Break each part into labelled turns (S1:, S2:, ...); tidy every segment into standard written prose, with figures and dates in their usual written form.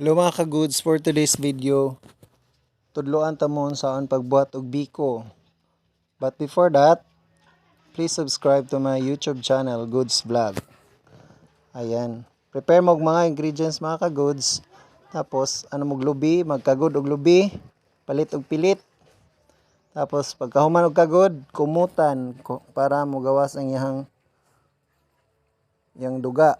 S1: Hello mga ka-goods, for today's video, tudloan tamon saan pagbuhat og biko. But before that, please subscribe to my YouTube channel, Goods Vlog. Ayan. Prepare mo og mga ingredients mga ka-goods. Tapos, mog lubi, magkagod og lubi, palit og pilit. Tapos, pagkahuman og kagod, kumutan para mogawas ang yang duga.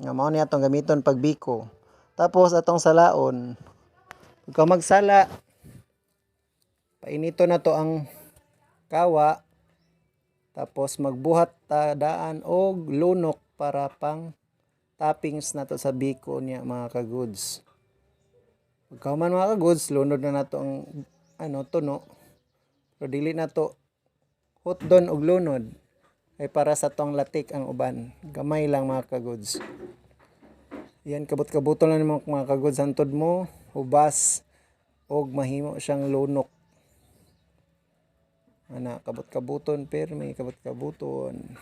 S1: Nga mao niya atong gamiton pag biko. Tapos, atong salaon. Pagka magsala, painito na to ang kawa. Tapos magbuhat ta daan og lunok para pang toppings na to sa biko niya mga ka-goods. Pagka man mga ka-goods, lunod na nato ang tuno. Pero dili na to hotdon og lunod. Ay para sa tong latik ang uban. Gamay lang mga ka-goods. Yan, kabot-kabuton lang mo mga ka-goods. Hantod mo, hubas, og mahimo siyang lunok. Ana, kabot-kabuton, permi, kabot-kabuton.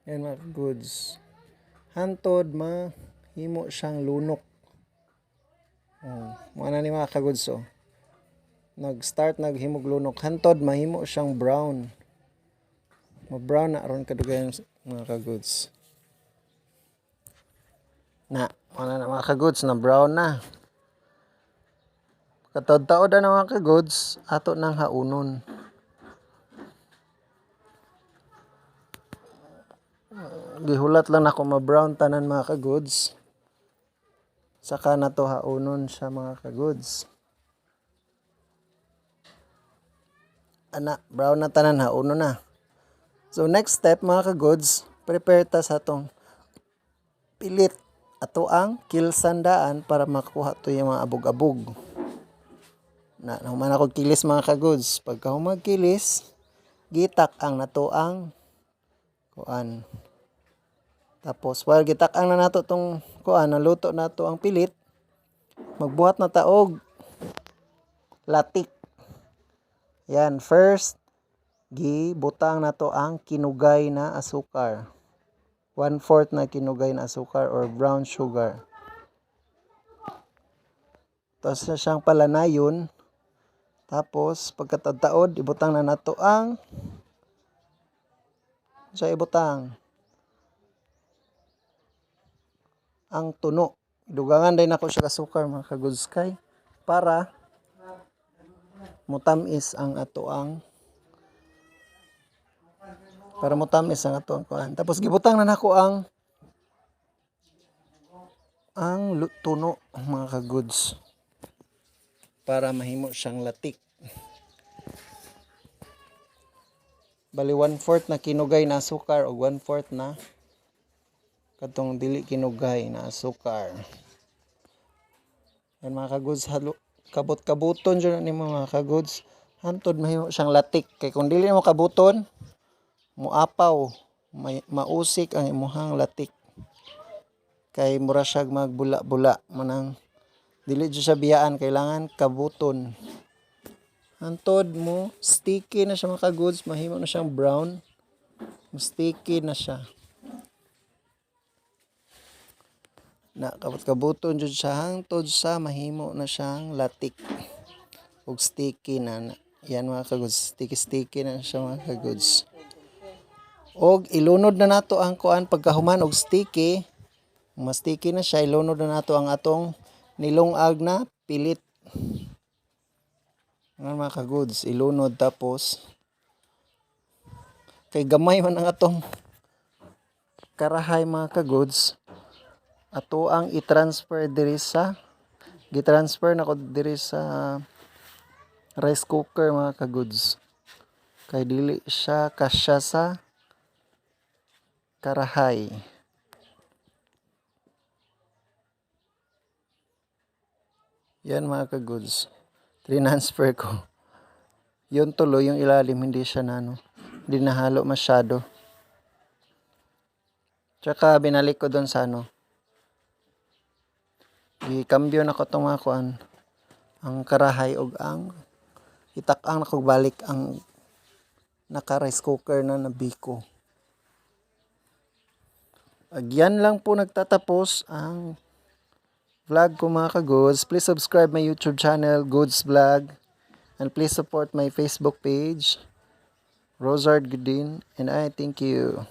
S1: Yan mga ka-goods. Hantod, mahimo siyang lunok. Mana ni mga ka-goods, oh. Nag-start, naghimog lunok. Hantod, mahimo siyang brown. Ma-brown na aron kadugayan mga ka-goods. Na mga ka-goods, na brown na. Katod-taod na mga ka-goods, ato nang haunon. Gihulat lang ako ma-brown tanan mga ka-goods. Saka na to haunon siya mga ka-goods. Ana, brown na tanan, haunon na. So next step mga ka-goods, prepare ta sa tong pilit. Ato ang kilsandaan para makuha to yung mga abog-abog. Na human ako kilis mga ka-goods. Pagka humagkilis, gitak ang nato ang kuan. Tapos while gitak ang na nato tong kuan, naluto nato ang pilit, magbuhat na taog latik. Yan, first gibutang nato ang kinugay na asukar. 1/4 na kinugay na asukar or brown sugar. Tapos na siyang palanayon. Tapos pagkatadtaod, ibutang na nato ang tuno. Dugangan din ako siya asukar mga ka-goods kay para mutamis ang ato ang kuan. Tapos gibutang na nako ang tuno mga ka-goods para mahimo siyang latik. Bali 1/4 na kinugay na asukar o 1/4 na katong dili kinugay na asukar. Yan mga ka-goods, kabot-kabuton dyan ni mga ka-goods. Hantod mahimo siyang latik. Kay kung dili mo kabuton, muapaw, mausik ang imuhang latik. Kay mura siyag magbula-bula. Manang dili dyan siya biyaan, kailangan kabuton. Hantod mo, sticky na siya mga ka-goods, mahimo na siyang brown. Sticky na siya. Na kabot-kabuton jud siya hangtod sa mahimo na siyang latik ug sticky na. Yan mga ka-goods, sticky na siya mga ka-goods. Og ilunod na nato ang kuan pagkahuman og sticky. Mas sticky na siya, ilunod na nato ang atong nilungag na pilit. Nga mga ka-goods, ilunod tapos kay gamay man ang atong karahay mga ka-goods. Ato ang i-transfer gitransfer na ko diri sa rice cooker mga ka-goods. Kay dili siya kasya sa karahay. Yan mga ka-goods. Transfer ko. Yun tuloy yung ilalim, hindi siya hindi nahalo masyado. Tsaka binalik ko doon sa i-cambio na ko itong mga kuan, ang karahay og ang itak-ang na kog balik ang naka rice cooker na nabiko. Agyan lang po nagtatapos ang vlog ko mga ka-goods. Please subscribe my YouTube channel, Goods Vlog. And please support my Facebook page, Rosard Godin. And I thank you.